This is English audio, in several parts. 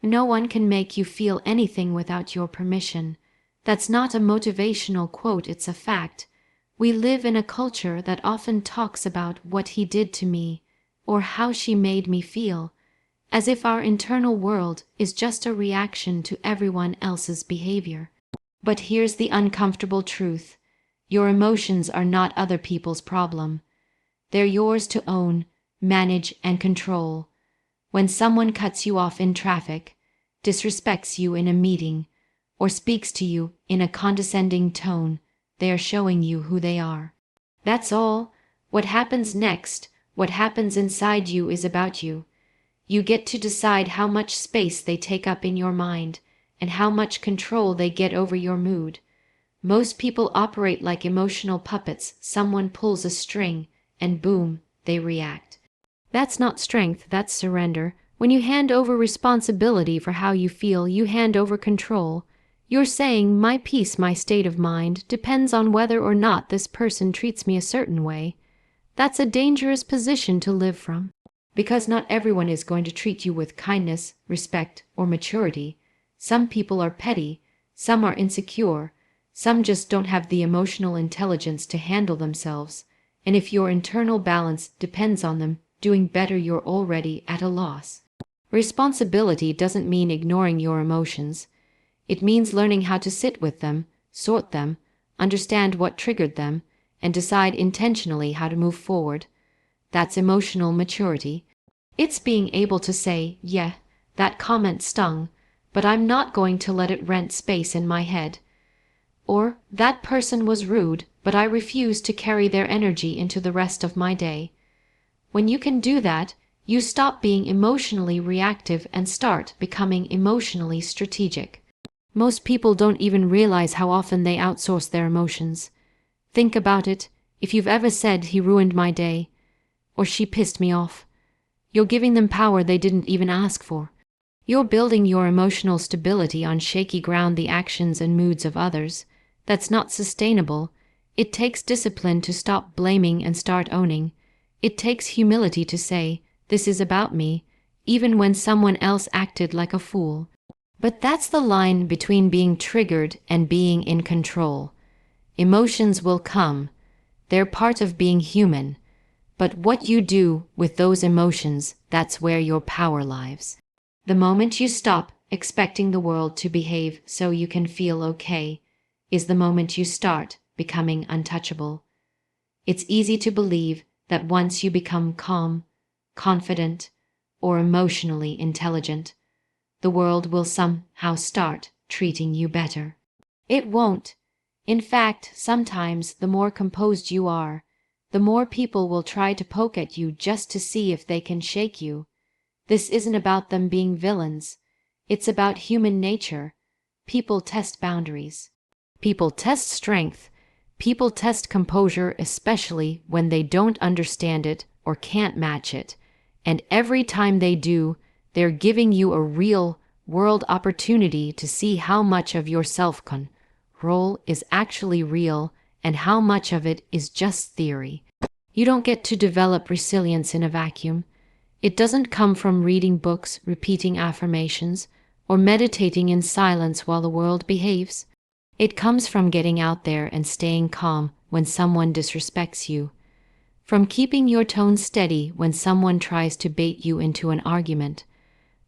No one can make you feel anything without your permission. That's not a motivational quote, it's a fact. We live in a culture that often talks about what he did to me, or how she made me feel, as if our internal world is just a reaction to everyone else's behavior. But here's the uncomfortable truth. Your emotions are not other people's problem. They're yours to own, manage, and control. When someone cuts you off in traffic, disrespects you in a meeting, or speaks to you in a condescending tone, they are showing you who they are. That's all. What happens next, what happens inside you, is about you. You get to decide how much space they take up in your mind and how much control they get over your mood. Most people operate like emotional puppets. Someone pulls a string and boom, they react. That's not strength, that's surrender. When you hand over responsibility for how you feel, you hand over control. You're saying, my peace, my state of mind, depends on whether or not this person treats me a certain way. That's a dangerous position to live from. Because not everyone is going to treat you with kindness, respect, or maturity. Some people are petty, some are insecure, some just don't have the emotional intelligence to handle themselves, and if your internal balance depends on them doing better, you're already at a loss. Responsibility doesn't mean ignoring your emotions. It means learning how to sit with them, sort them, understand what triggered them, and decide intentionally how to move forward. That's emotional maturity. It's being able to say, yeah, that comment stung, but I'm not going to let it rent space in my head. Or, that person was rude, but I refuse to carry their energy into the rest of my day. When you can do that, you stop being emotionally reactive and start becoming emotionally strategic. Most people don't even realize how often they outsource their emotions. Think about it. If you've ever said, he ruined my day, or she pissed me off, you're giving them power they didn't even ask for. You're building your emotional stability on shaky ground, the actions and moods of others. That's not sustainable. It takes discipline to stop blaming and start owning. It takes humility to say, this is about me, even when someone else acted like a fool. But that's the line between being triggered and being in control. Emotions will come. They're part of being human. But what you do with those emotions, that's where your power lies. The moment you stop expecting the world to behave so you can feel okay, is the moment you start becoming untouchable. It's easy to believe that once you become calm, confident, or emotionally intelligent, the world will somehow start treating you better. It won't. In fact, sometimes the more composed you are, the more people will try to poke at you just to see if they can shake you. This isn't about them being villains. It's about human nature. People test boundaries. People test strength. People test composure, especially when they don't understand it or can't match it. And every time they do, they're giving you a real-world opportunity to see how much of your self-control is actually real and how much of it is just theory. You don't get to develop resilience in a vacuum. It doesn't come from reading books, repeating affirmations, or meditating in silence while the world behaves. It comes from getting out there and staying calm when someone disrespects you, from keeping your tone steady when someone tries to bait you into an argument,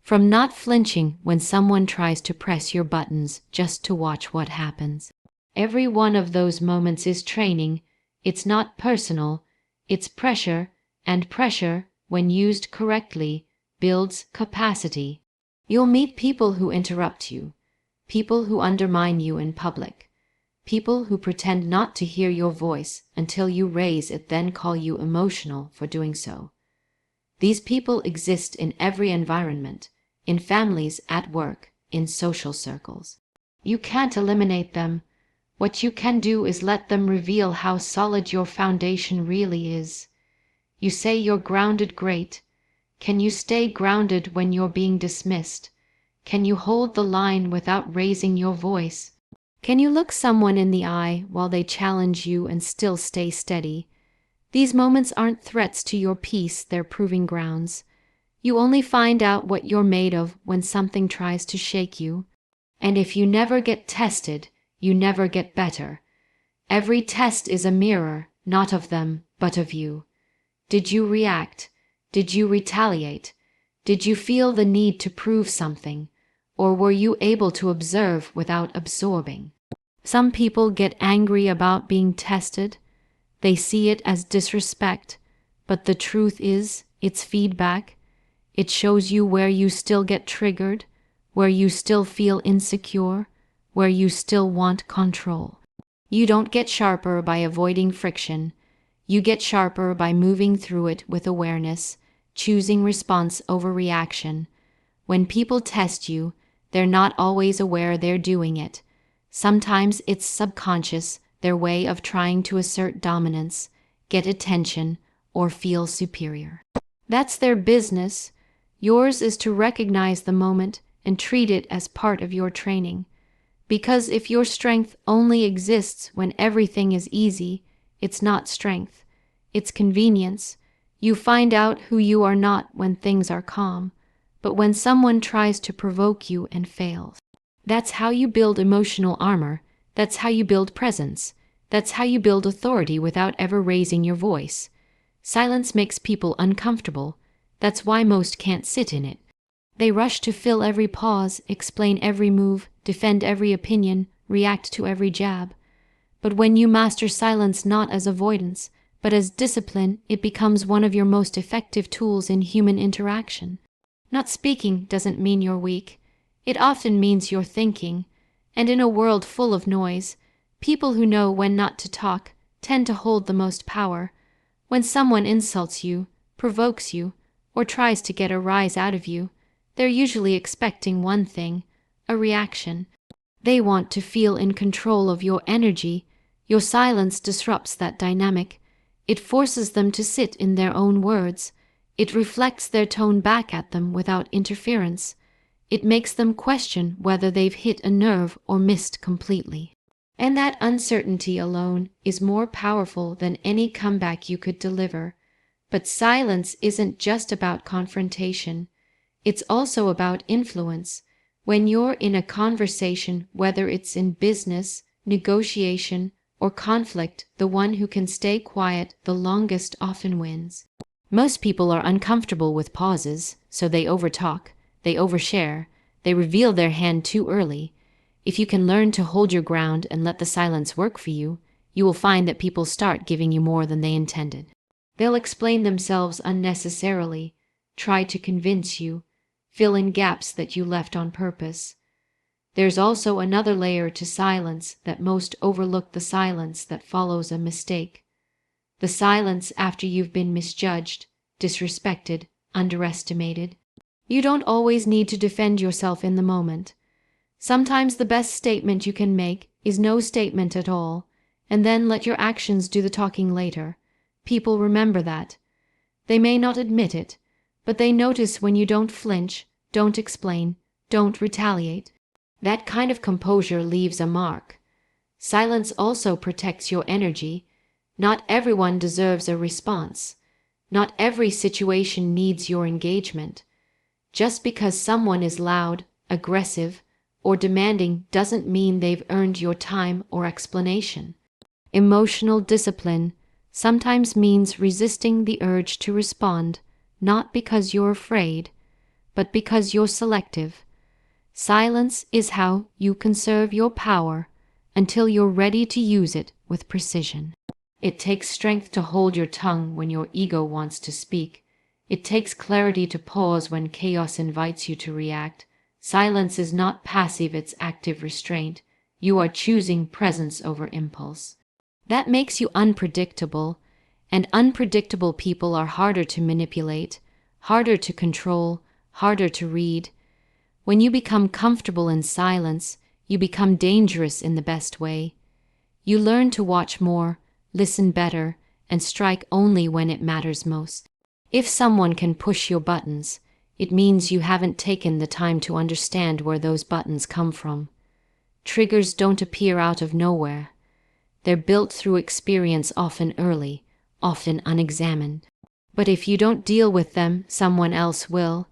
from not flinching when someone tries to press your buttons just to watch what happens. Every one of those moments is training. It's not personal, it's pressure, and pressure, when used correctly, builds capacity. You'll meet people who interrupt you, people who undermine you in public, people who pretend not to hear your voice until you raise it, then call you emotional for doing so. These people exist in every environment, in families, at work, in social circles. You can't eliminate them. What you can do is let them reveal how solid your foundation really is. You say you're grounded, great. Can you stay grounded when you're being dismissed? Can you hold the line without raising your voice? Can you look someone in the eye while they challenge you and still stay steady? These moments aren't threats to your peace, they're proving grounds. You only find out what you're made of when something tries to shake you. And if you never get tested, you never get better. Every test is a mirror, not of them, but of you. Did you react? Did you retaliate? Did you feel the need to prove something? Or were you able to observe without absorbing? Some people get angry about being tested. They see it as disrespect, but the truth is, it's feedback. It shows you where you still get triggered, where you still feel insecure, where you still want control. You don't get sharper by avoiding friction. You get sharper by moving through it with awareness, choosing response over reaction. When people test you, they're not always aware they're doing it. Sometimes it's subconscious, their way of trying to assert dominance, get attention, or feel superior. That's their business. Yours is to recognize the moment and treat it as part of your training. Because if your strength only exists when everything is easy, it's not strength, it's convenience. You find out who you are not when things are calm, but when someone tries to provoke you and fails. That's how you build emotional armor. That's how you build presence. That's how you build authority without ever raising your voice. Silence makes people uncomfortable. That's why most can't sit in it. They rush to fill every pause, explain every move, defend every opinion, react to every jab. But when you master silence not as avoidance, but as discipline, it becomes one of your most effective tools in human interaction. Not speaking doesn't mean you're weak. It often means you're thinking. And in a world full of noise, people who know when not to talk tend to hold the most power. When someone insults you, provokes you, or tries to get a rise out of you, they're usually expecting one thing, a reaction. They want to feel in control of your energy. Your silence disrupts that dynamic. It forces them to sit in their own words. It reflects their tone back at them without interference. It makes them question whether they've hit a nerve or missed completely. And that uncertainty alone is more powerful than any comeback you could deliver. But silence isn't just about confrontation. It's also about influence. When you're in a conversation, whether it's in business, negotiation, or conflict, the one who can stay quiet the longest often wins. Most people are uncomfortable with pauses, so they overtalk, they overshare, they reveal their hand too early. If you can learn to hold your ground and let the silence work for you, you will find that people start giving you more than they intended. They'll explain themselves unnecessarily, try to convince you, fill in gaps that you left on purpose. There's also another layer to silence that most overlook: the silence that follows a mistake. The silence after you've been misjudged, disrespected, underestimated. You don't always need to defend yourself in the moment. Sometimes the best statement you can make is no statement at all, and then let your actions do the talking later. People remember that. They may not admit it, but they notice when you don't flinch, don't explain, don't retaliate. That kind of composure leaves a mark. Silence also protects your energy. Not everyone deserves a response. Not every situation needs your engagement. Just because someone is loud, aggressive, or demanding doesn't mean they've earned your time or explanation. Emotional discipline sometimes means resisting the urge to respond, not because you're afraid, but because you're selective. Silence is how you conserve your power until you're ready to use it with precision. It takes strength to hold your tongue when your ego wants to speak. It takes clarity to pause when chaos invites you to react. Silence is not passive, it's active restraint. You are choosing presence over impulse. That makes you unpredictable, and unpredictable people are harder to manipulate, harder to control, harder to read. When you become comfortable in silence, you become dangerous in the best way. You learn to watch more, listen better, and strike only when it matters most. If someone can push your buttons, it means you haven't taken the time to understand where those buttons come from. Triggers don't appear out of nowhere. They're built through experience, often early, often unexamined. But if you don't deal with them, someone else will,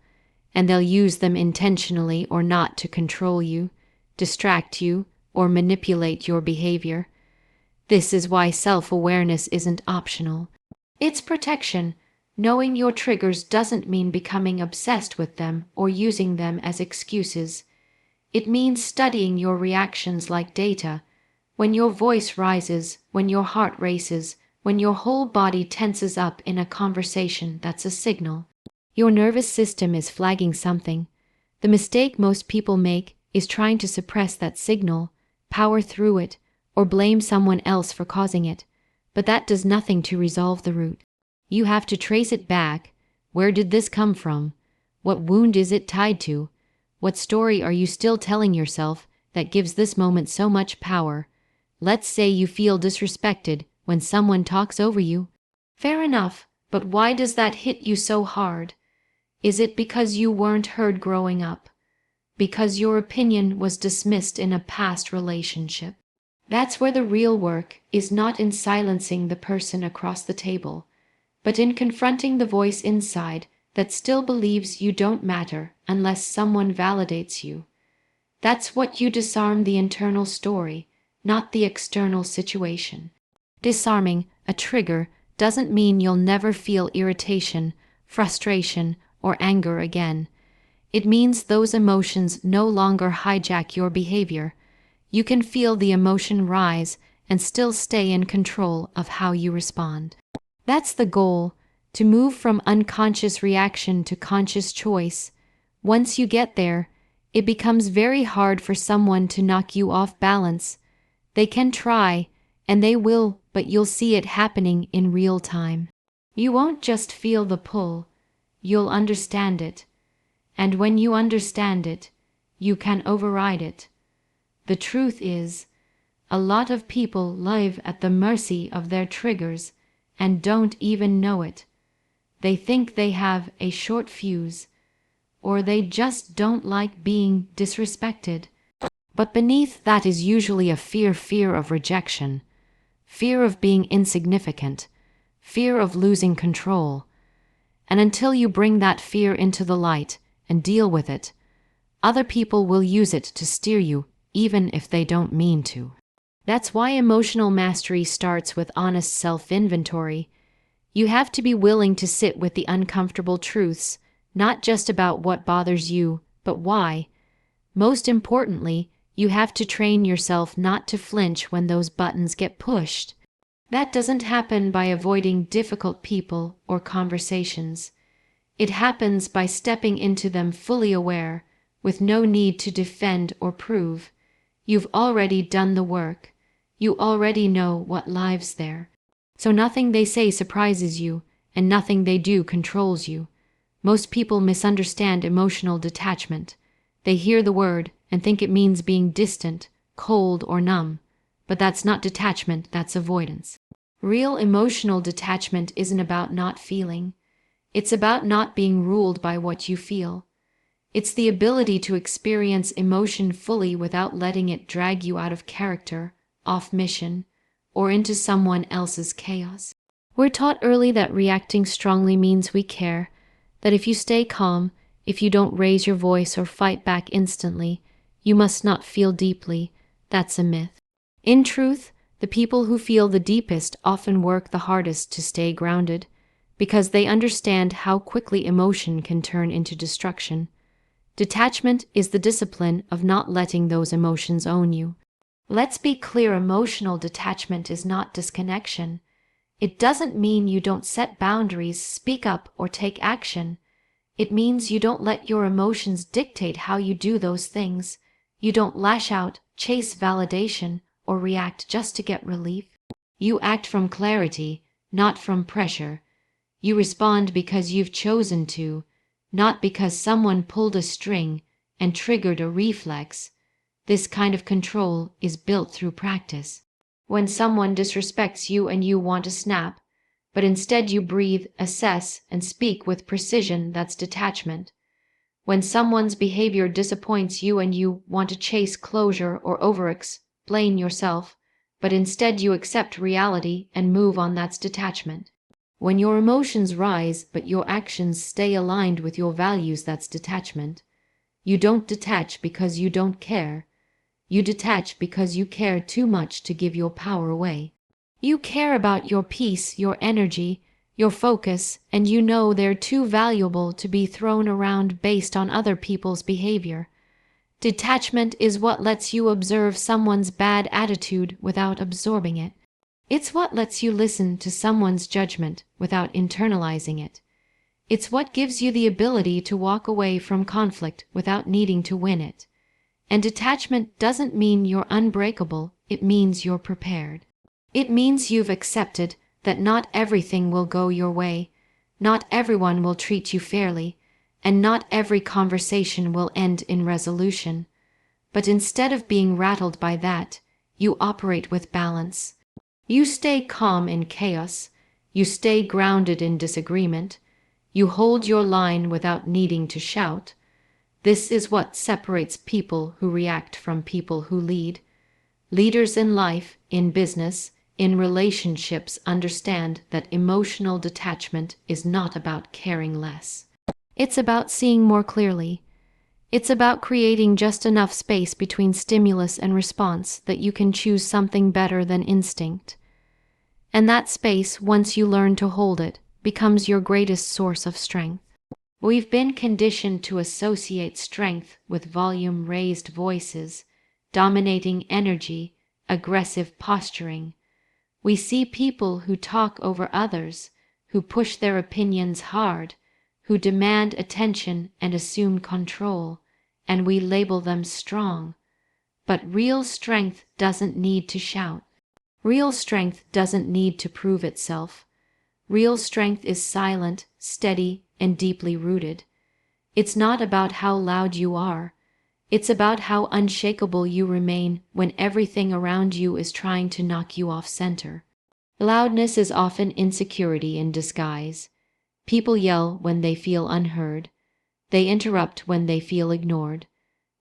and they'll use them intentionally or not to control you, distract you, or manipulate your behavior. This is why self-awareness isn't optional. It's protection. Knowing your triggers doesn't mean becoming obsessed with them or using them as excuses. It means studying your reactions like data. When your voice rises, when your heart races, when your whole body tenses up in a conversation, that's a signal. Your nervous system is flagging something. The mistake most people make is trying to suppress that signal, power through it, or blame someone else for causing it. But that does nothing to resolve the root. You have to trace it back. Where did this come from? What wound is it tied to? What story are you still telling yourself that gives this moment so much power? Let's say you feel disrespected when someone talks over you. Fair enough, but why does that hit you so hard? Is it because you weren't heard growing up? Because your opinion was dismissed in a past relationship? That's where the real work is, not in silencing the person across the table, but in confronting the voice inside that still believes you don't matter unless someone validates you. That's what you disarm: the internal story, not the external situation. Disarming a trigger doesn't mean you'll never feel irritation, frustration, or anger again. It means those emotions no longer hijack your behavior. You can feel the emotion rise and still stay in control of how you respond. That's the goal, to move from unconscious reaction to conscious choice. Once you get there, it becomes very hard for someone to knock you off balance. They can try, and they will, but you'll see it happening in real time. You won't just feel the pull, you'll understand it. And when you understand it, you can override it. The truth is, a lot of people live at the mercy of their triggers and don't even know it. They think they have a short fuse, or they just don't like being disrespected. But beneath that is usually a fear of rejection, fear of being insignificant, fear of losing control. And until you bring that fear into the light and deal with it, other people will use it to steer you, even if they don't mean to. That's why emotional mastery starts with honest self-inventory. You have to be willing to sit with the uncomfortable truths, not just about what bothers you, but why. Most importantly, you have to train yourself not to flinch when those buttons get pushed. That doesn't happen by avoiding difficult people or conversations. It happens by stepping into them fully aware, with no need to defend or prove. You've already done the work. You already know what lives there. So nothing they say surprises you, and nothing they do controls you. Most people misunderstand emotional detachment. They hear the word and think it means being distant, cold, or numb. But that's not detachment, that's avoidance. Real emotional detachment isn't about not feeling. It's about not being ruled by what you feel. It's the ability to experience emotion fully without letting it drag you out of character, off mission, or into someone else's chaos. We're taught early that reacting strongly means we care, that if you stay calm, if you don't raise your voice or fight back instantly, you must not feel deeply. That's a myth. In truth, the people who feel the deepest often work the hardest to stay grounded, because they understand how quickly emotion can turn into destruction. Detachment is the discipline of not letting those emotions own you. Let's be clear, emotional detachment is not disconnection. It doesn't mean you don't set boundaries, speak up, or take action. It means you don't let your emotions dictate how you do those things. You don't lash out, chase validation, or react just to get relief. You act from clarity, not from pressure. You respond because you've chosen to, not because someone pulled a string and triggered a reflex. This kind of control is built through practice. When someone disrespects you and you want to snap, but instead you breathe, assess, and speak with precision, that's detachment. When someone's behavior disappoints you and you want to chase closure or over-explain yourself, but instead you accept reality and move on, that's detachment. When your emotions rise but your actions stay aligned with your values, that's detachment. You don't detach because you don't care. You detach because you care too much to give your power away. You care about your peace, your energy, your focus, and you know they're too valuable to be thrown around based on other people's behavior. Detachment is what lets you observe someone's bad attitude without absorbing it. It's what lets you listen to someone's judgment without internalizing it. It's what gives you the ability to walk away from conflict without needing to win it. And detachment doesn't mean you're unbreakable, it means you're prepared. It means you've accepted that not everything will go your way, not everyone will treat you fairly, and not every conversation will end in resolution. But instead of being rattled by that, you operate with balance. You stay calm in chaos, you stay grounded in disagreement, you hold your line without needing to shout. This is what separates people who react from people who lead. Leaders in life, in business, in relationships understand that emotional detachment is not about caring less. It's about seeing more clearly. It's about creating just enough space between stimulus and response that you can choose something better than instinct. And that space, once you learn to hold it, becomes your greatest source of strength. We've been conditioned to associate strength with volume-raised voices, dominating energy, aggressive posturing. We see people who talk over others, who push their opinions hard, who demand attention and assume control, and we label them strong. But real strength doesn't need to shout. Real strength doesn't need to prove itself. Real strength is silent, steady, and deeply rooted. It's not about how loud you are. It's about how unshakable you remain when everything around you is trying to knock you off center. Loudness is often insecurity in disguise. People yell when they feel unheard. They interrupt when they feel ignored.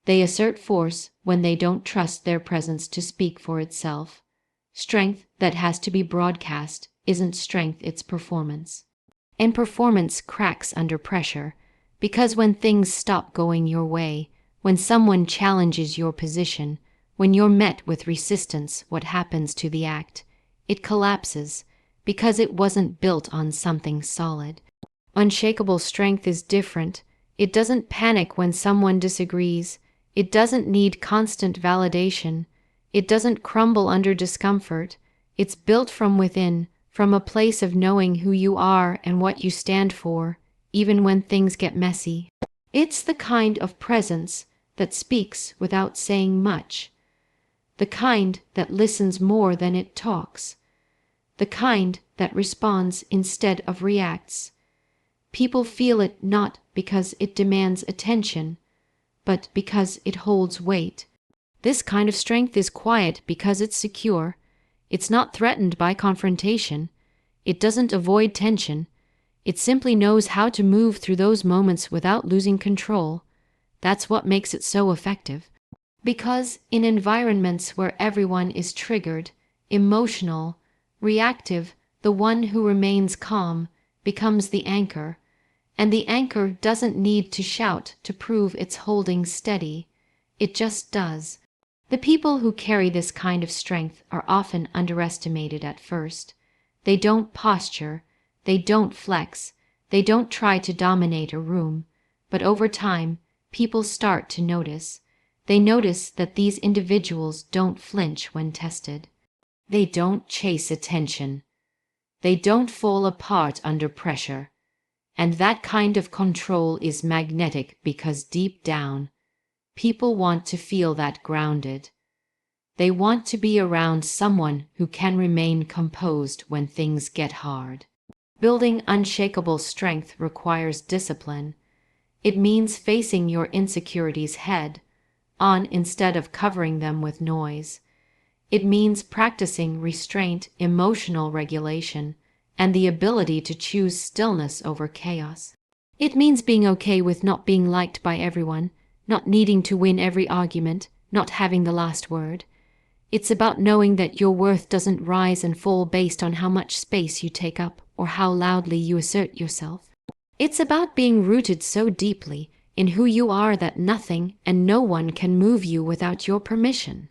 They assert force when they don't trust their presence to speak for itself. Strength that has to be broadcast isn't strength, it's performance. And performance cracks under pressure, because when things stop going your way, when someone challenges your position, when you're met with resistance, what happens to the act? It collapses, because it wasn't built on something solid. Unshakable strength is different. It doesn't panic when someone disagrees. It doesn't need constant validation. It doesn't crumble under discomfort. It's built from within, from a place of knowing who you are and what you stand for, even when things get messy. It's the kind of presence that speaks without saying much. The kind that listens more than it talks. The kind that responds instead of reacts. People feel it not because it demands attention, but because it holds weight. This kind of strength is quiet because it's secure. It's not threatened by confrontation. It doesn't avoid tension. It simply knows how to move through those moments without losing control. That's what makes it so effective. Because in environments where everyone is triggered, emotional, reactive, the one who remains calm becomes the anchor, and the anchor doesn't need to shout to prove it's holding steady. It just does. The people who carry this kind of strength are often underestimated at first. They don't posture, they don't flex, they don't try to dominate a room, but over time, people start to notice. They notice that these individuals don't flinch when tested. They don't chase attention. They don't fall apart under pressure. And that kind of control is magnetic because deep down, people want to feel that grounded. They want to be around someone who can remain composed when things get hard. Building unshakable strength requires discipline. It means facing your insecurities head on instead of covering them with noise. It means practicing restraint, emotional regulation, and the ability to choose stillness over chaos. It means being okay with not being liked by everyone, not needing to win every argument, not having the last word. It's about knowing that your worth doesn't rise and fall based on how much space you take up or how loudly you assert yourself. It's about being rooted so deeply in who you are that nothing and no one can move you without your permission.